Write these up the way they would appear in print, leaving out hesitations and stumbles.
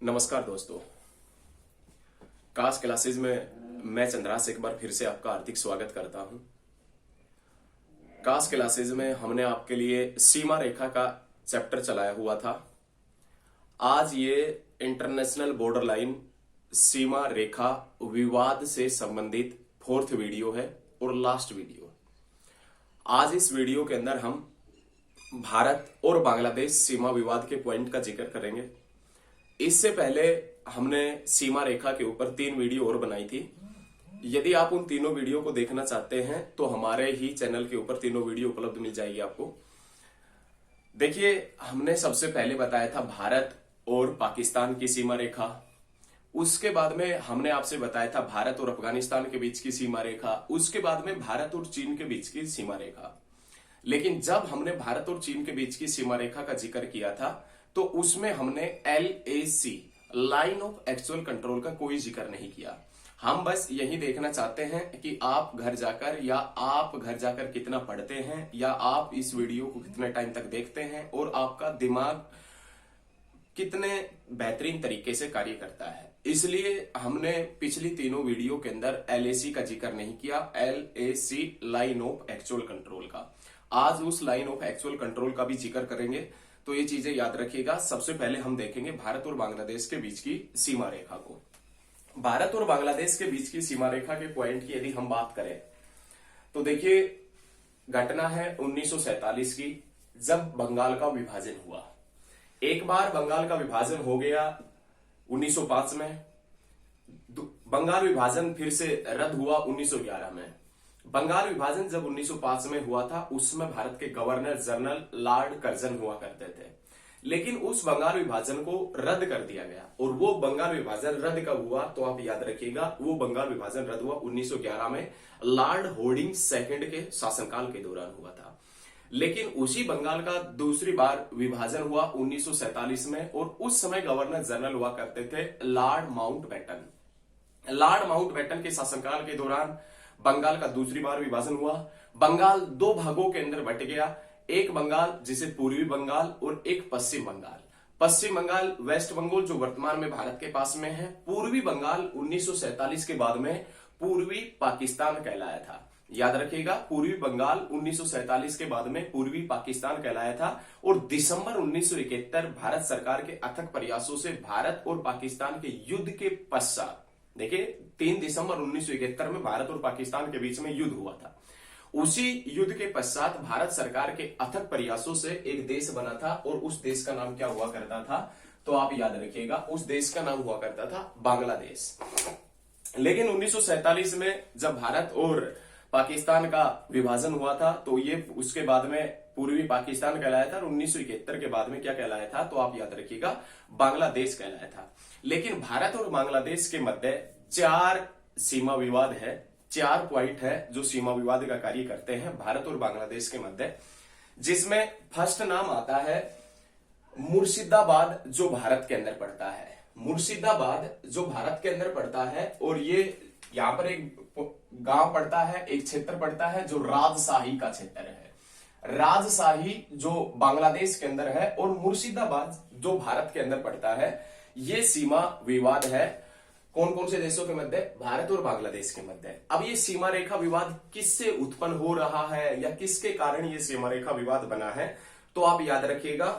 नमस्कार दोस्तों। कास क्लासेज में मैं चंद्रास एक बार फिर से आपका हार्दिक स्वागत करता हूं। कास क्लासेज में हमने आपके लिए सीमा रेखा का चैप्टर चलाया हुआ था। आज ये इंटरनेशनल बॉर्डर लाइन सीमा रेखा विवाद से संबंधित फोर्थ वीडियो है और लास्ट वीडियो। आज इस वीडियो के अंदर हम भारत और बांग्लादेश सीमा विवाद के पॉइंट का जिक्र करेंगे। इससे पहले हमने सीमा रेखा के ऊपर 3 वीडियो और बनाई थी। यदि आप उन तीनों वीडियो को देखना चाहते हैं तो हमारे ही चैनल के ऊपर तीनों वीडियो उपलब्ध मिल जाएगी आपको। देखिए, हमने सबसे पहले बताया था भारत और पाकिस्तान की सीमा रेखा। उसके बाद में हमने आपसे बताया था भारत और अफगानिस्तान के बीच की सीमा रेखा। उसके बाद में भारत और चीन के बीच की सीमा रेखा। लेकिन जब हमने भारत और चीन के बीच की सीमा रेखा का जिक्र किया था तो उसमें हमने LAC line of actual control का कोई जिक्र नहीं किया। हम बस यही देखना चाहते हैं कि आप घर जाकर कितना पढ़ते हैं या आप इस वीडियो को कितने टाइम तक देखते हैं और आपका दिमाग कितने बेहतरीन तरीके से कार्य करता है। इसलिए हमने पिछली तीनों वीडियो के अंदर LAC का जिक्र नहीं किया, LAC line of actual control का। आज उस लाइन ऑफ एक्चुअल कंट्रोल का भी जिक्र करेंगे, तो ये चीजें याद रखिएगा। सबसे पहले हम देखेंगे भारत और बांग्लादेश के बीच की सीमा रेखा को। भारत और बांग्लादेश के बीच की सीमा रेखा के पॉइंट की यदि हम बात करें तो देखिए, घटना है 1947 की, जब बंगाल का विभाजन हुआ। एक बार बंगाल का विभाजन हो गया 1905 में। बंगाल विभाजन फिर से रद्द हुआ 1911 में। बंगाल विभाजन जब 1905 में हुआ था, उसमें भारत के गवर्नर जनरल लॉर्ड कर्जन हुआ करते थे। लेकिन उस बंगाल विभाजन को रद्द कर दिया गया। और वो बंगाल विभाजन रद्द कब हुआ तो आप याद रखिएगा, वो बंगाल विभाजन रद्द हुआ 1911 में लॉर्ड होर्डिंग सेकंड के शासनकाल के दौरान हुआ था। लेकिन उसी बंगाल का दूसरी बार विभाजन हुआ 1947 में, और उस समय गवर्नर जनरल हुआ करते थे लॉर्ड माउंटबेटन। लॉर्ड माउंटबेटन के शासनकाल के दौरान बंगाल का दूसरी बार विभाजन हुआ। बंगाल 2 भागों के अंदर बट गया। एक बंगाल जिसे पूर्वी बंगाल और एक पश्चिम बंगाल। पश्चिम बंगाल वेस्ट बंगाल जो वर्तमान में भारत के पास में है। पूर्वी बंगाल 1947 के बाद में पूर्वी पाकिस्तान कहलाया था। याद रखिएगा, पूर्वी बंगाल 1947 के बाद में पूर्वी पाकिस्तान कहलाया था। और दिसंबर 1971 भारत सरकार के अथक प्रयासों से भारत और पाकिस्तान के युद्ध के पश्चात, देखिए 3 दिसंबर 1971 में भारत और पाकिस्तान के बीच में युद्ध हुआ था। उसी युद्ध के पश्चात भारत सरकार के अथक प्रयासों से एक देश बना था, और उस देश का नाम क्या हुआ करता था तो आप याद रखिएगा, उस देश का नाम हुआ करता था बांग्लादेश। लेकिन 1947 में जब भारत और पाकिस्तान का विभाजन हुआ था तो ये उसके बाद में पूर्वी पाकिस्तान कहलाया था, और 1971 के बाद में क्या कहलाया था तो आप याद रखिएगा, बांग्लादेश कहलाया था। लेकिन भारत और बांग्लादेश के मध्य 4 सीमा विवाद है, 4 पॉइंट है जो सीमा विवाद का कार्य करते हैं भारत और बांग्लादेश के मध्य। जिसमें फर्स्ट नाम आता है मुर्शिदाबाद, जो भारत के अंदर पड़ता है। मुर्शिदाबाद जो भारत के अंदर पड़ता है, और ये यहां पर एक गांव पड़ता है, एक क्षेत्र पड़ता है जो राजशाही का क्षेत्र है। राजशाही जो बांग्लादेश के अंदर है, और मुर्शिदाबाद जो भारत के अंदर पड़ता है। ये सीमा विवाद है कौन कौन से देशों के मध्य? भारत और बांग्लादेश के मध्य। अब ये सीमा रेखा विवाद किससे उत्पन्न हो रहा है या किसके कारण ये सीमा रेखा विवाद बना है तो आप याद रखिएगा,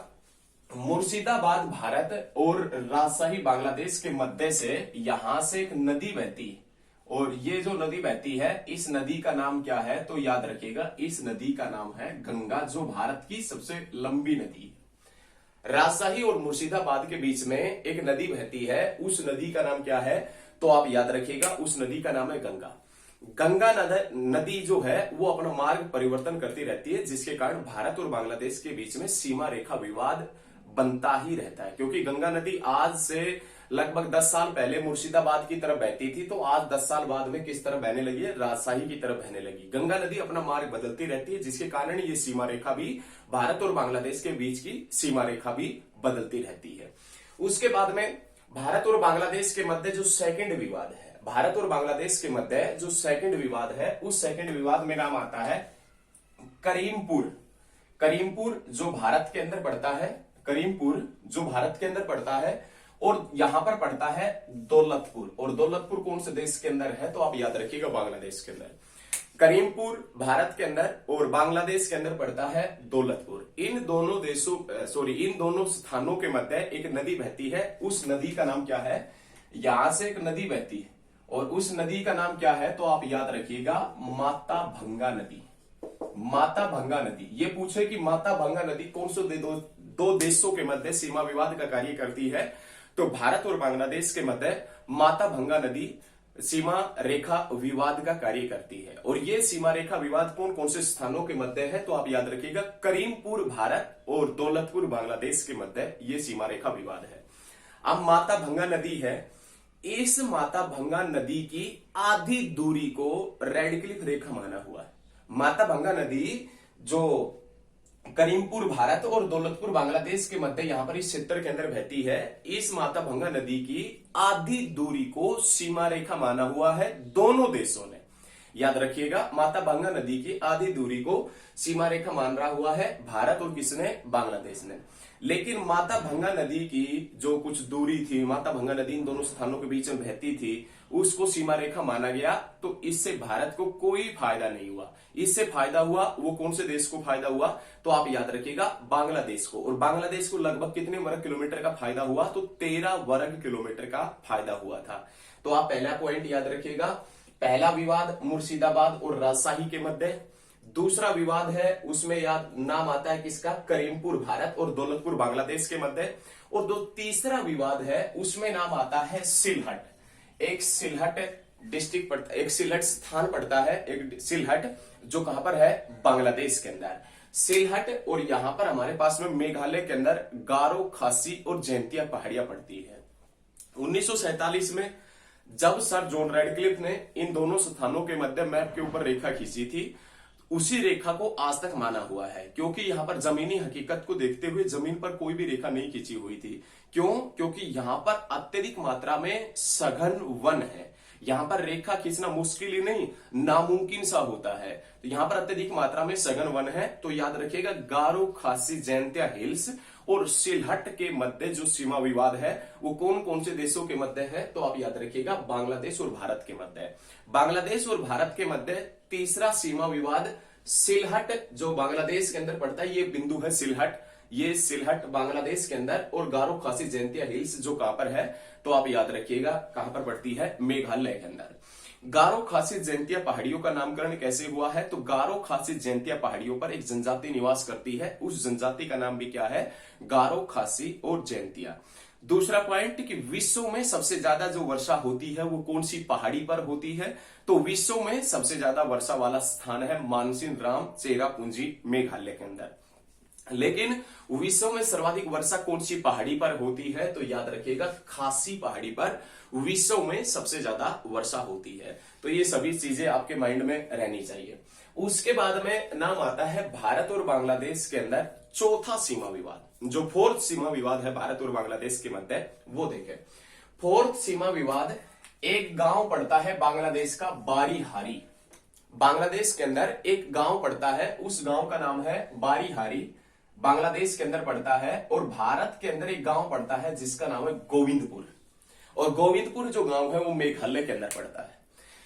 मुर्शिदाबाद भारत और राजशाही बांग्लादेश के मध्य से यहां से एक नदी बहती है, और ये जो नदी बहती है, इस नदी का नाम क्या है तो याद रखिएगा, इस नदी का नाम है गंगा, जो भारत की सबसे लंबी नदी है। राजशाही और मुर्शिदाबाद के बीच में एक नदी बहती है, उस नदी का नाम क्या है तो आप याद रखिएगा, उस नदी का नाम है गंगा। गंगा नदी जो है वो अपना मार्ग परिवर्तन करती रहती है, जिसके कारण भारत और बांग्लादेश के बीच में सीमा रेखा विवाद बनता ही रहता है। क्योंकि गंगा नदी आज से लगभग 10 साल पहले मुर्शिदाबाद की तरफ बहती थी, तो आज 10 साल बाद में किस तरफ बहने लगी है? राजशाही की तरफ बहने लगी। गंगा नदी अपना मार्ग बदलती रहती है, जिसके कारण ये सीमा रेखा भी, भारत और बांग्लादेश के बीच की सीमा रेखा भी बदलती रहती है। उसके बाद में भारत और बांग्लादेश के मध्य जो सेकंड विवाद है, भारत और बांग्लादेश के मध्य जो सेकंड विवाद है, उस सेकंड विवाद में नाम आता है करीमपुर। करीमपुर जो भारत के अंदर पड़ता है, करीमपुर जो भारत के अंदर पड़ता है, और यहां पर पड़ता है दौलतपुर, और दौलतपुर कौन से देश के अंदर है? तो आप याद रखिएगा बांग्लादेश के अंदर। करीमपुर भारत के अंदर और बांग्लादेश के अंदर पड़ता है दौलतपुर। इन दोनों स्थानों के मध्य एक नदी बहती है। उस नदी का नाम क्या है? यहां से एक नदी बहती है और उस नदी का नाम क्या है? तो आप याद रखिएगा माता भंगा नदी। माता भंगा नदी। ये पूछे कि माता भंगा नदी कौन से दो देशों के मध्य सीमा विवाद का कार्य करती है? तो भारत और बांग्लादेश के मध्य माता भंगा नदी सीमा रेखा विवाद का कार्य करती है। और ये सीमा रेखा विवाद कौन कौन से स्थानों के मध्य है? तो आप याद रखिएगा करीमपुर भारत और दौलतपुर बांग्लादेश के मध्य ये सीमा रेखा विवाद है। अब माता भंगा नदी है, इस माता भंगा नदी की आधी दूरी को रेड क्लिफ रेखा माना हुआ है। माता भंगा नदी जो करीमपुर भारत और दौलतपुर बांग्लादेश के मध्य यहां पर इस क्षेत्र के अंदर बहती है, इस माता भंगा नदी की आधी दूरी को सीमा रेखा माना हुआ है दोनों देशों ने। याद रखिएगा माता भंगा नदी की आधी दूरी को सीमा रेखा मान रहा हुआ है भारत और किसने? बांग्लादेश ने। लेकिन माता भंगा नदी की जो कुछ दूरी थी, माता भंगा नदी इन दोनों स्थानों के बीच में बहती थी, उसको सीमा रेखा माना गया। तो इससे भारत को कोई फायदा नहीं हुआ। इससे फायदा हुआ वो कौन से देश को फायदा हुआ? तो आप याद रखिएगा बांग्लादेश को। और बांग्लादेश को लगभग कितने वर्ग किलोमीटर का फायदा हुआ? तो 13 वर्ग किलोमीटर का फायदा हुआ था। तो आप पहला पॉइंट याद रखिएगा, पहला विवाद मुर्शिदाबाद और राजशाही के मध्य। दूसरा विवाद है उसमें याद नाम आता है किसका? करीमपुर भारत और दौलतपुर बांग्लादेश के मध्य। और जो तीसरा विवाद है उसमें नाम आता है सिलहट। एक सिलहट डिस्ट्रिक्ट पड़ता, एक सिलहट स्थान पड़ता है, एक सिलहट जो कहां पर है? बांग्लादेश के अंदर सिलहट। और यहां पर हमारे पास में मेघालय के अंदर गारो, खासी और जैंतिया पहाड़ियां पड़ती है। 1947 में जब सर जॉन रेडक्लिफ ने इन दोनों स्थानों के मध्य मैप के ऊपर रेखा खींची थी, उसी रेखा को आज तक माना हुआ है, क्योंकि यहां पर जमीनी हकीकत को देखते हुए जमीन पर कोई भी रेखा नहीं खींची हुई थी। क्यों? क्योंकि यहां पर अत्यधिक मात्रा में सघन वन है। यहां पर रेखा खींचना मुश्किल ही नहीं, नामुमकिन सा होता है। तो यहां पर अत्यधिक मात्रा में सघन वन है। तो याद रखिएगा गारो, खासी, जैंतिया हिल्स और सिलहट के मध्य जो सीमा विवाद है वो कौन कौन से देशों के मध्य है? तो आप याद रखिएगा बांग्लादेश और भारत के मध्य है। बांग्लादेश और भारत के मध्य तीसरा सीमा विवाद सिलहट जो बांग्लादेश के अंदर पड़ता है, ये बिंदु है सिलहट। ये सिलहट बांग्लादेश के अंदर और गारो, खासी, जैंतिया हिल्स जो कहां पर है? तो आप याद रखिएगा कहां पर पड़ती है? मेघालय के अंदर। गारो, खासी, जैंतिया पहाड़ियों का नामकरण कैसे हुआ है? तो गारो, खासी, जैंतिया पहाड़ियों पर एक जनजाति निवास करती है। उस जनजाति का नाम भी क्या है? गारो, खासी और जैंतिया। दूसरा पॉइंट कि विश्व में सबसे ज्यादा जो वर्षा होती है वो कौन सी पहाड़ी पर होती है? तो विश्व में सबसे ज्यादा वर्षा वाला स्थान है मानसिन राम, चेरापूंजी, मेघालय के अंदर। लेकिन विश्व में सर्वाधिक वर्षा कौन सी पहाड़ी पर होती है? तो याद रखिएगा खासी पहाड़ी पर विश्व में सबसे ज्यादा वर्षा होती है। तो ये सभी चीजें आपके माइंड में रहनी चाहिए। उसके बाद में नाम आता है भारत और बांग्लादेश के अंदर चौथा सीमा विवाद, जो फोर्थ सीमा विवाद है भारत और बांग्लादेश के मध्य, वो देखें। फोर्थ सीमा विवाद एक गांव पड़ता है बांग्लादेश का बारीहारी। बांग्लादेश के अंदर एक गांव पड़ता है, उस गांव का नाम है बारीहारी, बांग्लादेश के अंदर पड़ता है। और भारत के अंदर एक गांव पड़ता है जिसका नाम है गोविंदपुर। और गोविंदपुर जो गांव है वो मेघालय के अंदर पड़ता है।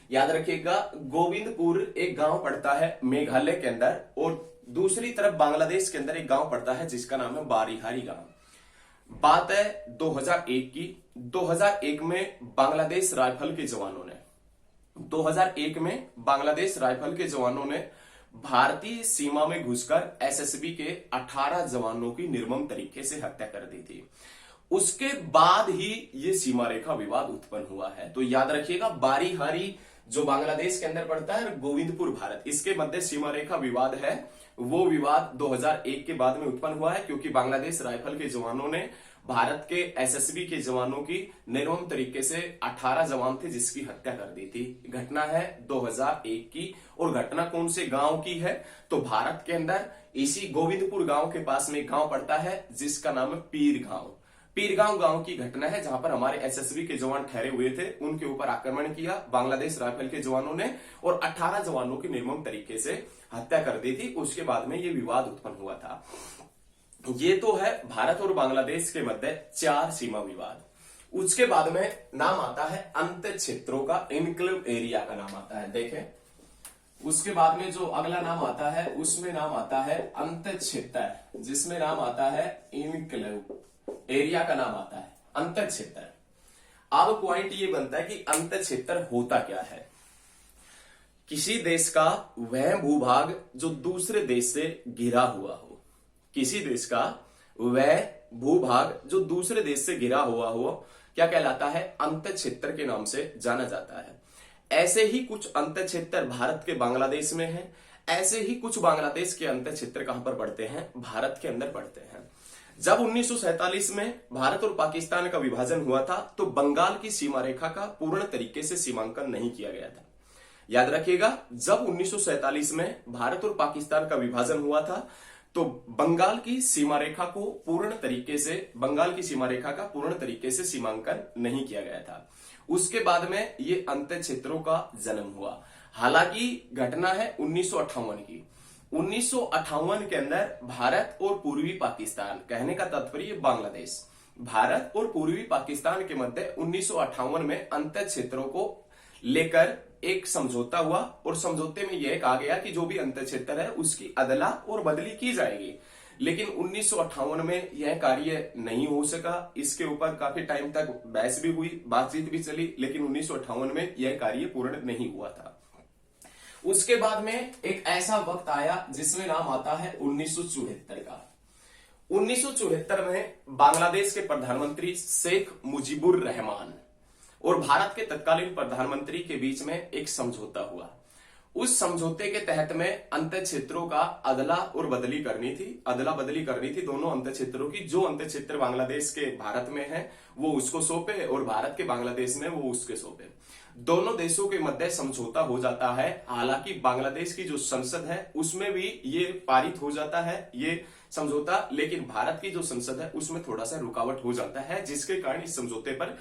याद रखिएगा गोविंदपुर एक गांव पड़ता है मेघालय के अंदर, और दूसरी तरफ बांग्लादेश के अंदर एक गांव पड़ता है जिसका नाम है बारीहारी गांव। बात है 2001 की। 2001 में बांग्लादेश राइफल के जवानों ने 2001 में बांग्लादेश राइफल के जवानों ने भारतीय सीमा में घुसकर एसएसबी के 18 जवानों की निर्मम तरीके से हत्या कर दी थी। उसके बाद ही ये सीमा रेखा विवाद उत्पन्न हुआ है। तो याद रखिएगा बारीहारी जो बांग्लादेश के अंदर पड़ता है, गोविंदपुर भारत, इसके मध्य सीमा रेखा विवाद है। वो विवाद 2001 के बाद में उत्पन्न हुआ है, क्योंकि बांग्लादेश राइफल के जवानों ने भारत के एसएसबी के जवानों की निर्मम तरीके से 18 जवान थे जिसकी हत्या कर दी थी। घटना है 2001 की। और घटना कौन से गांव की है? तो भारत के अंदर इसी गोविंदपुर गांव के पास में एक गांव पड़ता है जिसका नाम है पीरगांव। पीरगांव गांव की घटना है जहां पर हमारे एसएसबी के जवान ठहरे हुए थे, उनके ऊपर आक्रमण किया बांग्लादेश राइफल के जवानों ने और 18 जवानों की निर्मम तरीके से हत्या कर दी थी। उसके बाद में ये विवाद उत्पन्न हुआ था। ये तो है भारत और बांग्लादेश के मध्य 4 सीमा विवाद। उसके बाद में नाम आता है अंत क्षेत्रों का, इनक्लेव एरिया का नाम आता है। देखें, उसके बाद में जो अगला नाम आता है उसमें नाम आता है अंत क्षेत्र, जिसमें नाम आता है इनक्लेव एरिया का नाम आता है अंत क्षेत्र। अब पॉइंट ये बनता है कि अंत क्षेत्र होता क्या है। किसी देश का वह भूभाग जो दूसरे देश से घिरा हुआ हो, किसी देश का वह भूभाग जो दूसरे देश से घिरा हुआ हो, क्या कहलाता है? अंत क्षेत्र के नाम से जाना जाता है। ऐसे ही कुछ अंत क्षेत्र भारत के बांग्लादेश में है, ऐसे ही कुछ बांग्लादेश के अंत क्षेत्र कहां पर पड़ते हैं? भारत के अंदर पड़ते हैं। जब 1947 में भारत और पाकिस्तान का विभाजन हुआ था तो बंगाल की सीमा रेखा का पूर्ण तरीके से सीमांकन नहीं किया गया था। याद रखिएगा, जब 1947 में भारत और पाकिस्तान का विभाजन हुआ था तो बंगाल की सीमा रेखा को पूर्ण तरीके से, बंगाल की सीमा रेखा का पूर्ण तरीके से सीमांकन नहीं किया गया था। उसके बाद में ये अंत क्षेत्रों का जन्म हुआ। हालांकि घटना है 1958 की। 1958 के अंदर भारत और पूर्वी पाकिस्तान, कहने का तात्पर्य बांग्लादेश, भारत और पूर्वी पाकिस्तान के मध्य 1958 में अंत क्षेत्रों को लेकर एक समझौता हुआ और समझौते में यह कहा गया कि जो भी अंत क्षेत्र है उसकी अदला और बदली की जाएगी। लेकिन 1958 में यह कार्य नहीं हो सका। इसके ऊपर काफी टाइम तक बहस भी हुई, बातचीत भी चली, लेकिन 1958 में यह कार्य पूर्ण नहीं हुआ था। उसके बाद में एक ऐसा वक्त आया जिसमें नाम आता है 1974 का। 1974 में बांग्लादेश के प्रधानमंत्री शेख मुजीबुर रहमान और भारत के तत्कालीन प्रधानमंत्री के बीच में एक समझौता हुआ। उस समझौते के तहत में अंत क्षेत्रों का अदला और बदली करनी थी, अदला बदली करनी थी दोनों अंत क्षेत्रों की। जो अंत क्षेत्र बांग्लादेश के भारत में है वो उसको सौंपे और भारत के बांग्लादेश में वो उसके सौंपे। दोनों देशों के मध्य समझौता हो जाता है। हालांकि बांग्लादेश की जो संसद है उसमें भी ये पारित हो जाता है ये समझौता, लेकिन भारत की जो संसद है उसमें थोड़ा सा रुकावट हो जाता है, जिसके कारण इस समझौते पर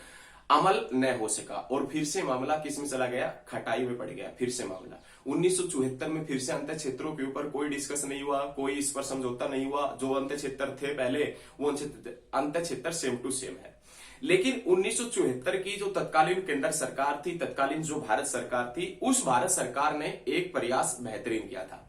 अमल न हो सका और फिर से मामला किस में चला गया? खटाई में पड़ गया। फिर से मामला 1974 में फिर से अंत क्षेत्रों के ऊपर कोई डिस्कस नहीं हुआ, कोई इस पर समझौता नहीं हुआ। जो अंत क्षेत्र थे पहले वो अंत क्षेत्र सेम टू सेम है। लेकिन 1974 की जो तत्कालीन केंद्र सरकार थी, तत्कालीन जो भारत सरकार थी, उस भारत सरकार ने एक प्रयास बेहतरीन किया था।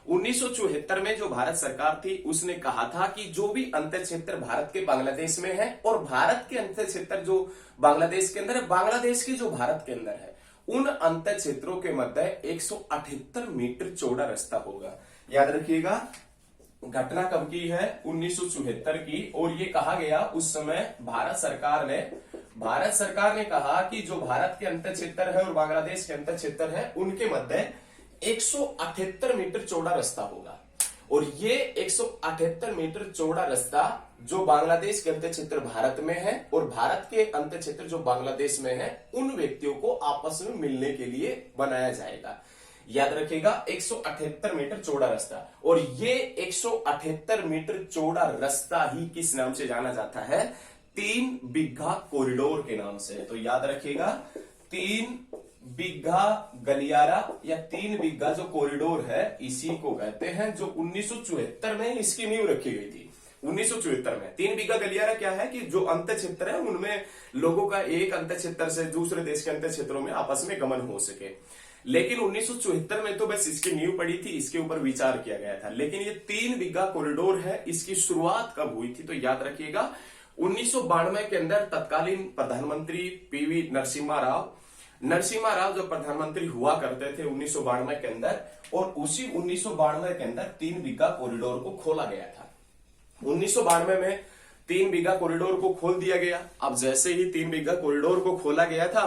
1974 में जो भारत सरकार थी उसने कहा था कि जो भी अंत क्षेत्र भारत के बांग्लादेश में है और भारत के अंत क्षेत्र जो बांग्लादेश के अंदर है, बांग्लादेश के जो भारत के अंदर है, उन अंत क्षेत्रों के मध्य 178 मीटर चौड़ा रास्ता होगा। याद रखिएगा, घटना कब की है? 1974 की। और ये कहा गया उस समय भारत सरकार ने कहा कि जो भारत के अंत क्षेत्र है और बांग्लादेश के अंत क्षेत्र है उनके मध्य 178 मीटर चौड़ा रास्ता होगा। और ये 178 मीटर चौड़ा रास्ता जो बांग्लादेश के अंत क्षेत्र भारत में है और भारत के अंत क्षेत्र जो बांग्लादेश में है, उन व्यक्तियों को आपस में मिलने के लिए बनाया जाएगा। याद रखिएगा, 178 मीटर चौड़ा रास्ता। और ये 178 मीटर चौड़ा रास्ता ही किस नाम से जाना जाता है? 3 बिघा कॉरिडोर के नाम से। तो याद रखिएगा, 3 बिघा गलियारा या 3 बिघा जो कॉरिडोर है इसी को कहते हैं, जो 1974 में इसकी नींव रखी गई थी। 1974 में 3 बिघा गलियारा क्या है कि जो अंत क्षेत्र है उनमें लोगों का एक अंत क्षेत्र से दूसरे देश के अंत क्षेत्रों में आपस में गमन हो सके। लेकिन 1974 में तो बस इसकी नींव पड़ी थी, इसके ऊपर विचार किया गया था। लेकिन ये 3 बिघा कॉरिडोर है, इसकी शुरुआत कब हुई थी? तो याद रखिएगा, 1992 के अंदर तत्कालीन प्रधानमंत्री पीवी नरसिम्हा राव जो प्रधानमंत्री हुआ करते थे 1992 के अंदर, और उसी 1992 के अंदर 3 बिघा कॉरिडोर को खोला गया था। 1992 में 3 बिघा कॉरिडोर को खोल दिया गया। अब जैसे ही 3 बिघा कॉरिडोर को खोला गया था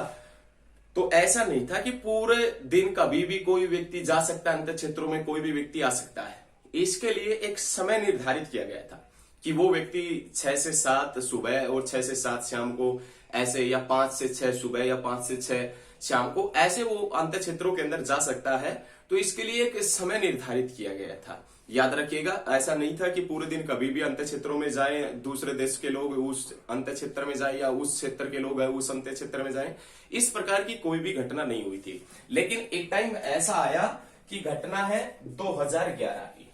तो ऐसा नहीं था कि पूरे दिन कभी भी कोई व्यक्ति जा सकता है, अंत क्षेत्रों में कोई भी व्यक्ति आ सकता है। इसके लिए एक समय निर्धारित किया गया था कि वो व्यक्ति 6 से 7 सुबह और 6 से 7 शाम को ऐसे, या 5 से 6 सुबह या 5 से 6 शाम को ऐसे वो अंत क्षेत्रों के अंदर जा सकता है। तो इसके लिए एक समय निर्धारित किया गया था। याद रखिएगा, ऐसा नहीं था कि पूरे दिन कभी भी अंत क्षेत्रों में जाए, दूसरे देश के लोग उस अंत क्षेत्र में जाए या उस क्षेत्र के लोग उस अंत क्षेत्र में जाए। इस प्रकार की कोई भी घटना नहीं हुई थी। लेकिन एक टाइम ऐसा आया कि घटना है 2011 की।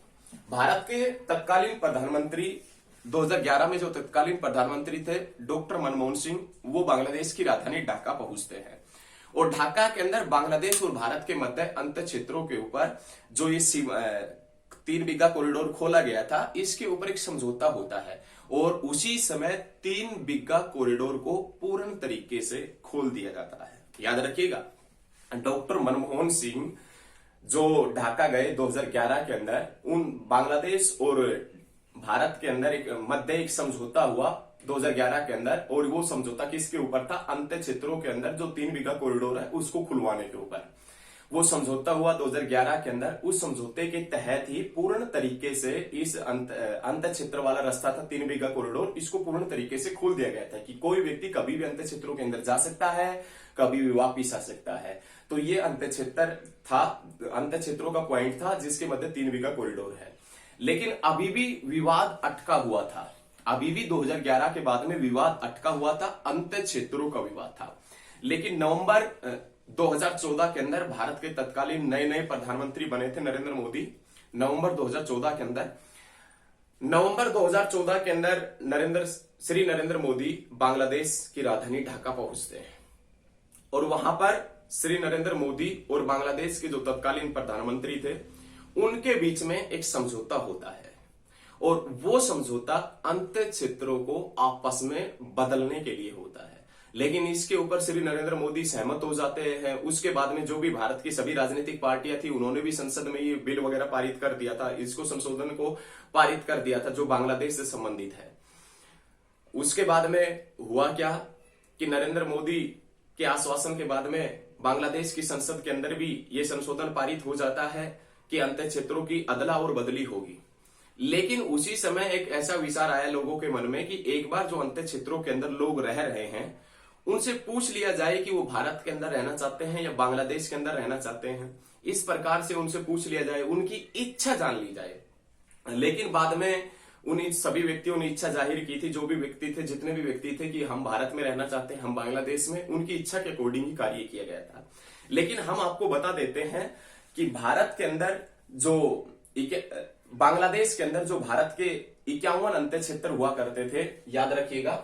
भारत के तत्कालीन प्रधानमंत्री 2011 में जो तत्कालीन प्रधानमंत्री थे डॉक्टर मनमोहन सिंह, वो बांग्लादेश की राजधानी ढाका पहुंचते हैं और ढाका के अंदर बांग्लादेश और भारत के मध्य अंत क्षेत्रों के ऊपर जो ये 3 बीघा कॉरिडोर खोला गया था, इसके ऊपर एक समझौता होता है और उसी समय 3 बीघा कॉरिडोर को पूर्ण तरीके से खोल दिया जाता है। याद रखिएगा, डॉक्टर मनमोहन सिंह जो ढाका गए 2011 के अंदर, उन बांग्लादेश और भारत के अंदर एक समझौता हुआ 2011 के अंदर, और वो समझौता किसके ऊपर था? अंत क्षेत्रों के अंदर जो 3 बीघा कॉरिडोर है उसको खुलवाने के ऊपर वो समझौता हुआ 2011 के अंदर। उस समझौते के तहत ही पूर्ण तरीके से इस अंत क्षेत्र वाला रास्ता था 3 बीघा कॉरिडोर, इसको पूर्ण तरीके से खोल दिया गया था कि कोई व्यक्ति कभी भी अंत क्षेत्रों के अंदर जा सकता है, कभी भी वापिस आ सकता है। तो ये अंत क्षेत्र था, अंत क्षेत्रों का पॉइंट था जिसके मध्य 3 बीघा कॉरिडोर है। लेकिन अभी भी विवाद अटका हुआ था, अभी भी 2011 के बाद में विवाद अटका हुआ था, अंत क्षेत्रों का विवाद था। लेकिन नवंबर 2014 के अंदर भारत के तत्कालीन नए प्रधानमंत्री बने थे नरेंद्र मोदी। नवंबर 2014 के अंदर श्री नरेंद्र मोदी बांग्लादेश की राजधानी ढाका पहुंचते हैं और वहां पर श्री नरेंद्र मोदी और बांग्लादेश के जो तत्कालीन प्रधानमंत्री थे उनके बीच में एक समझौता होता है और वो समझौता अंत क्षेत्रों को आपस में बदलने के लिए होता है। लेकिन इसके ऊपर श्री नरेंद्र मोदी सहमत हो जाते हैं। उसके बाद में जो भी भारत की सभी राजनीतिक पार्टियां थी उन्होंने भी संसद में ये बिल वगैरह पारित कर दिया था, इसको संशोधन को पारित कर दिया था जो बांग्लादेश से संबंधित है। उसके बाद में हुआ क्या कि नरेंद्र मोदी के आश्वासन के बाद में बांग्लादेश की संसद के अंदर भी ये संशोधन पारित हो जाता है कि अंत क्षेत्रों की अदला और बदली होगी। लेकिन उसी समय एक ऐसा विचार आया लोगों के मन में कि एक बार जो अंत क्षेत्रों के अंदर लोग रह रहे हैं उनसे पूछ लिया जाए कि वो भारत के अंदर रहना चाहते हैं या बांग्लादेश के अंदर रहना चाहते हैं। इस प्रकार से उनसे पूछ लिया जाए, उनकी इच्छा जान ली जाए। लेकिन बाद में उन सभी व्यक्तियों ने इच्छा जाहिर की थी, जो भी व्यक्ति थे, जितने भी व्यक्ति थे कि हम भारत में रहना चाहते हैं, हम बांग्लादेश में, उनकी इच्छा के अकॉर्डिंग ही कार्य किया गया था। लेकिन हम आपको बता देते हैं कि भारत के अंदर जो बांग्लादेश के अंदर जो भारत के 51 अंत क्षेत्र हुआ करते थे, याद रखिएगा,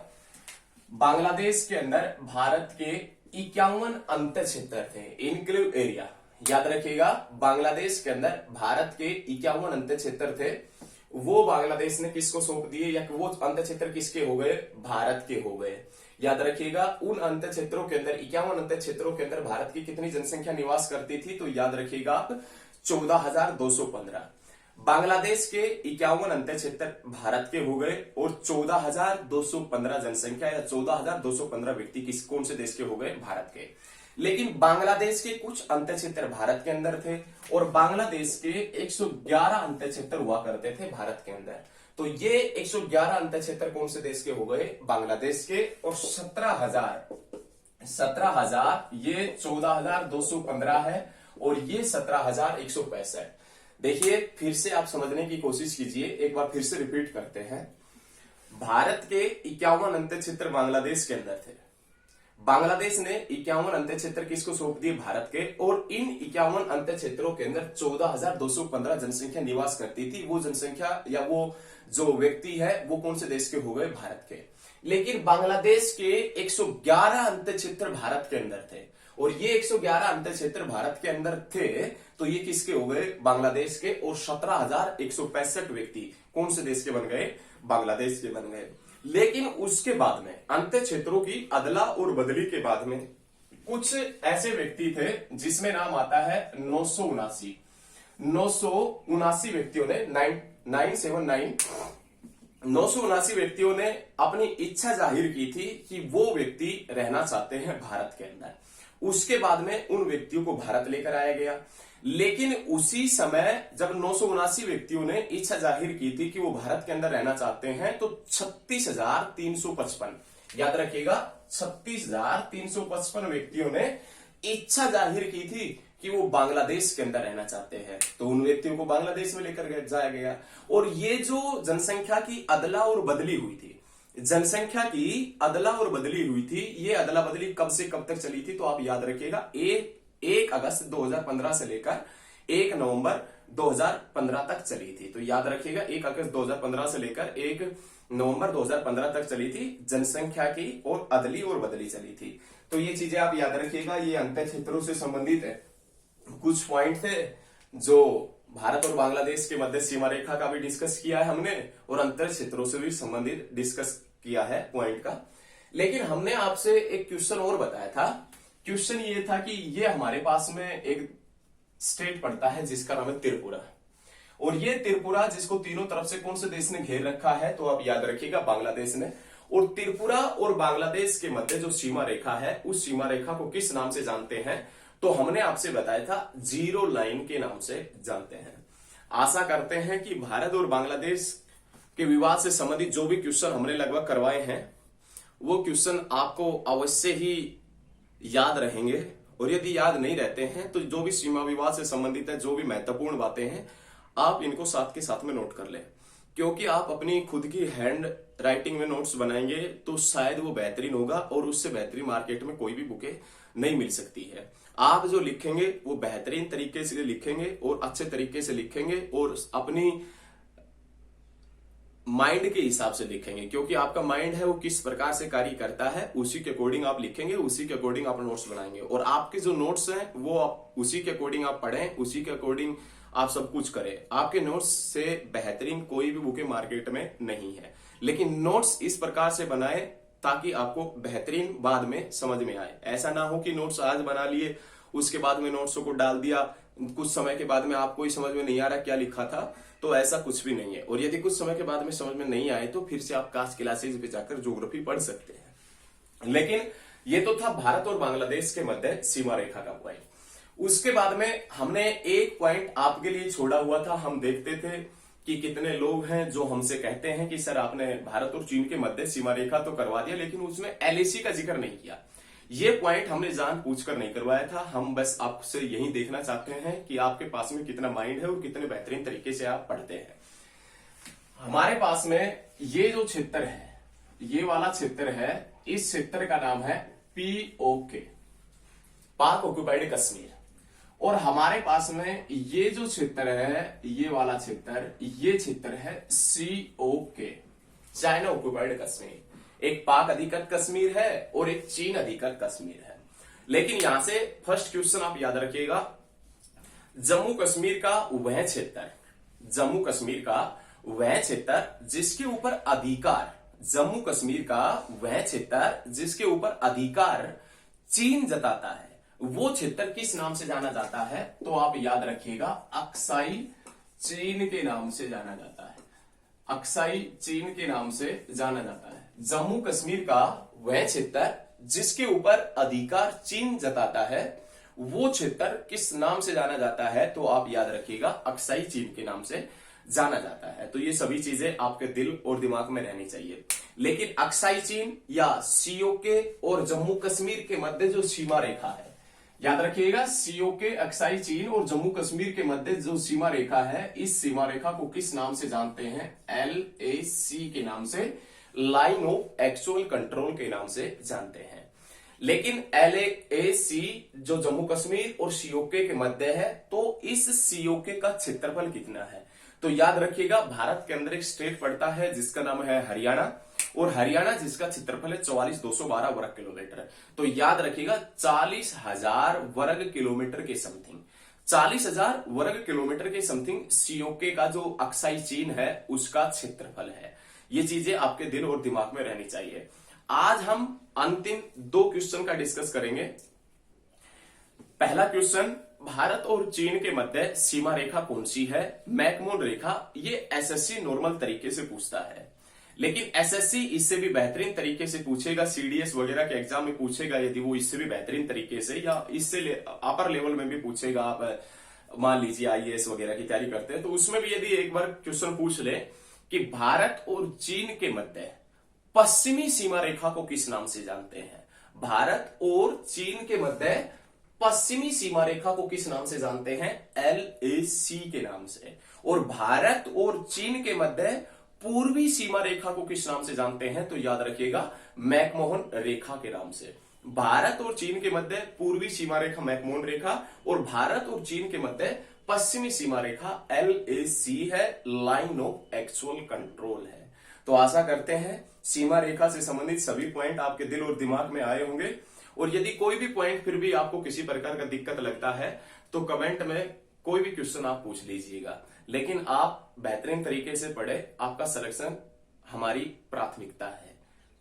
बांग्लादेश के अंदर भारत के 51 अंत क्षेत्र थे, इनक्लेव एरिया। याद रखिएगा, बांग्लादेश के अंदर भारत के 51 अंत क्षेत्र थे, वो बांग्लादेश ने किसको सौंप दिए या वो अंत क्षेत्र किसके हो गए? भारत के हो गए। याद रखिएगा, उन अंत क्षेत्रों के अंदर 51 अंत क्षेत्रों के अंदर भारत की कितनी जनसंख्या निवास करती थी? तो याद रखिएगा आप 14,215। बांग्लादेश के 51 अंत क्षेत्र भारत के हो गए और 14,215 जनसंख्या या 14,215 व्यक्ति कौन से देश के हो गए? भारत के। लेकिन बांग्लादेश के कुछ अंत क्षेत्र भारत के अंदर थे और बांग्लादेश के 111 अंत क्षेत्र हुआ करते थे भारत के अंदर। तो ये 111 अंत क्षेत्र कौन से देश के हो गए? बांग्लादेश के। और 17,000 ये 14,215 है और ये 17,165। देखिए, फिर से आप समझने की कोशिश कीजिए, एक बार फिर से रिपीट करते हैं। भारत के 51 अंत क्षेत्र बांग्लादेश के अंदर थे, बांग्लादेश ने 51 अंत क्षेत्र किसको सौंप दिए? भारत के। और इन 51 अंत क्षेत्रों के अंदर 14,215 जनसंख्या निवास करती थी। वो जनसंख्या या वो जो व्यक्ति है वो कौन से देश के हो गए? भारत के। लेकिन बांग्लादेश के 111 अंत क्षेत्र भारत के अंदर थे और ये 111 अंत क्षेत्र भारत के अंदर थे, तो ये किसके हो गए? बांग्लादेश के। और 17,165 व्यक्ति कौन से देश के बन गए? बांग्लादेश के बन गए। लेकिन उसके बाद में अंत क्षेत्रों की अदला और बदली के बाद में कुछ ऐसे व्यक्ति थे जिसमें नाम आता है 979 व्यक्तियों ने 979 व्यक्तियों ने अपनी इच्छा जाहिर की थी कि वो व्यक्ति रहना चाहते हैं भारत के अंदर। उसके बाद में उन व्यक्तियों को भारत लेकर आया गया। लेकिन उसी समय जब 979 व्यक्तियों ने इच्छा जाहिर की थी कि वो भारत के अंदर रहना चाहते हैं, तो 36,355, याद रखिएगा, 36,355 व्यक्तियों ने इच्छा जाहिर की थी कि वो बांग्लादेश के अंदर रहना चाहते हैं। तो उन व्यक्तियों को बांग्लादेश में लेकर जाया गया। और ये जो जनसंख्या की अदला और बदली हुई थी, जनसंख्या की अदला और बदली हुई थी, ये अदला बदली कब से कब तक चली थी? तो आप याद रखिएगा, 1 अगस्त 2015 से लेकर 1 नवंबर 2015 तक चली थी। तो याद रखिएगा, 1 अगस्त 2015 से लेकर 1 नवंबर 2015 तक चली थी, जनसंख्या की और अदली और बदली चली थी। तो ये चीजें आप याद रखिएगा, ये अंतर क्षेत्रों से संबंधित है। कुछ पॉइंट थे जो भारत और बांग्लादेश के मध्य सीमा रेखा का भी डिस्कस किया है हमने, और अंतर क्षेत्रों से भी संबंधित डिस्कस किया है पॉइंट का। लेकिन हमने आपसे एक क्वेश्चन और बताया था। क्वेश्चन ये था कि ये हमारे पास में एक स्टेट पड़ता है जिसका नाम है त्रिपुरा, और ये त्रिपुरा जिसको तीनों तरफ से कौन से देश ने घेर रखा है, तो आप याद रखिएगा बांग्लादेश ने। और त्रिपुरा और बांग्लादेश के मध्य जो सीमा रेखा है, उस सीमा रेखा को किस नाम से जानते हैं, तो हमने आपसे बताया था जीरो लाइन के नाम से जानते हैं। आशा करते हैं कि भारत और बांग्लादेश के विवाद से संबंधित जो भी क्वेश्चन हमने लगभग करवाए हैं, वो क्वेश्चन आपको अवश्य ही याद रहेंगे। और यदि याद नहीं रहते हैं तो जो भी सीमा विवाद से संबंधित है, जो भी महत्वपूर्ण बातें हैं, आप इनको साथ के साथ में नोट कर लें, क्योंकि आप अपनी खुद की हैंड राइटिंग में नोट्स बनाएंगे तो शायद वो बेहतरीन होगा, और उससे बेहतरीन मार्केट में कोई भी बुकें नहीं मिल सकती है। आप जो लिखेंगे वो बेहतरीन तरीके से लिखेंगे और अच्छे तरीके से लिखेंगे और अपनी माइंड के हिसाब से लिखेंगे, क्योंकि आपका माइंड है वो किस प्रकार से कार्य करता है, उसी के अकॉर्डिंग आप लिखेंगे, उसी के अकॉर्डिंग आप नोट्स बनाएंगे। और आपके जो नोट्स हैं वो उसी के अकॉर्डिंग आप पढ़ें, उसी के अकॉर्डिंग आप सब कुछ करें। आपके नोट्स से बेहतरीन कोई भी बुकें मार्केट में नहीं है, लेकिन नोट्स इस प्रकार से बनाए ताकि आपको बेहतरीन बाद में समझ में आए। ऐसा ना हो कि नोट्स आज बना लिए, उसके बाद में नोट्सों को डाल दिया, कुछ समय के बाद में आपको ही समझ में नहीं आ रहा क्या लिखा था, तो ऐसा कुछ भी नहीं है। और यदि कुछ समय के बाद में समझ में नहीं आए तो फिर से आप कास्ट क्लासेज पे जाकर ज्योग्राफी पढ़ सकते हैं। लेकिन ये तो था भारत और बांग्लादेश के मध्य सीमा रेखा का पॉइंट। उसके बाद में हमने एक पॉइंट आपके लिए छोड़ा हुआ था। हम देखते थे कि कितने लोग हैं जो हमसे कहते हैं कि सर आपने भारत और चीन के मध्य सीमा रेखा तो करवा दिया, लेकिन उसमें एलएसी का जिक्र नहीं किया। ये पॉइंट हमने जान पूछकर नहीं करवाया था। हम बस आपसे यही देखना चाहते हैं कि आपके पास में कितना माइंड है और कितने बेहतरीन तरीके से आप पढ़ते हैं। हमारे पास में ये जो क्षेत्र है, ये वाला क्षेत्र है, इस क्षेत्र का नाम है POK, पाक ऑक्युपाइड कश्मीर। और हमारे पास में ये जो क्षेत्र है, ये वाला क्षेत्र, ये क्षेत्र है COK, चाइना ऑक्युपाइड कश्मीर। एक पाक अधिकृत कश्मीर है और एक चीन अधिकृत कश्मीर है। लेकिन यहां से फर्स्ट क्वेश्चन आप याद रखिएगा, जम्मू कश्मीर का वह क्षेत्र, जम्मू कश्मीर का वह क्षेत्र जिसके ऊपर अधिकार, जम्मू कश्मीर का वह क्षेत्र जिसके ऊपर अधिकार चीन जताता है, वो क्षेत्र किस नाम से जाना जाता है, तो आप याद रखिएगा अक्साई चीन के नाम से जाना जाता है। अक्साई चीन के नाम से जाना जाता है। जम्मू कश्मीर का वह क्षेत्र जिसके ऊपर अधिकार चीन जताता है, वो क्षेत्र किस नाम से जाना जाता है, तो आप याद रखिएगा अक्साई चीन के नाम से जाना जाता है। तो ये सभी चीजें आपके दिल और दिमाग में रहनी चाहिए। लेकिन अक्साई चीन या COK और जम्मू कश्मीर के मध्य जो सीमा रेखा है, याद रखिएगा COK, अक्साई चीन और जम्मू कश्मीर के मध्य जो सीमा रेखा है, इस सीमा रेखा को किस नाम से जानते हैं, LAC के नाम से, लाइन ऑफ एक्चुअल कंट्रोल के नाम से जानते हैं। लेकिन LAC जो जम्मू कश्मीर और COK के मध्य है, तो इस COK का क्षेत्रफल कितना है, तो याद रखिएगा भारत के अंदर एक स्टेट पड़ता है जिसका नाम है हरियाणा, और हरियाणा जिसका क्षेत्रफल है 44,212 वर्ग किलोमीटर। तो याद रखिएगा 40,000 वर्ग किलोमीटर के समथिंग, 40,000 वर्ग किलोमीटर के समथिंग COK का जो अक्साई चीन है उसका क्षेत्रफल है। ये चीजें आपके दिल और दिमाग में रहनी चाहिए। आज हम अंतिम 2 क्वेश्चन का डिस्कस करेंगे। पहला क्वेश्चन, भारत और चीन के मध्य सीमा रेखा कौन सी है, मैकमोहन रेखा। ये SSC नॉर्मल तरीके से पूछता है, लेकिन SSC इससे भी बेहतरीन तरीके से पूछेगा, CDS वगैरह के एग्जाम में पूछेगा, यदि वो इससे भी बेहतरीन तरीके से या इससे अपर लेवल में भी पूछेगा। आप मान लीजिए IAS वगैरह की तैयारी करते हैं तो उसमें भी यदि एक बार क्वेश्चन पूछ ले कि भारत और चीन के मध्य पश्चिमी सीमा रेखा को किस नाम से जानते हैं, भारत और चीन के मध्य पश्चिमी सीमा रेखा को किस नाम से जानते हैं, LAC के नाम से। और भारत और चीन के मध्य पूर्वी सीमा रेखा को किस नाम से जानते हैं, तो याद रखिएगा मैकमोहन रेखा के नाम से। भारत और चीन के मध्य पूर्वी सीमा रेखा मैकमोहन रेखा, और भारत और चीन के मध्य पश्चिमी सीमा रेखा LAC है, लाइन ऑफ एक्चुअल कंट्रोल है। तो आशा करते हैं सीमा रेखा से संबंधित सभी पॉइंट आपके दिल और दिमाग में आए होंगे। और यदि कोई भी पॉइंट फिर भी आपको किसी प्रकार का दिक्कत लगता है तो कमेंट में कोई भी क्वेश्चन आप पूछ लीजिएगा, लेकिन आप बेहतरीन तरीके से पढ़े, आपका सिलेक्शन हमारी प्राथमिकता है।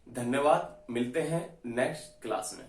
धन्यवाद, मिलते हैं नेक्स्ट क्लास में।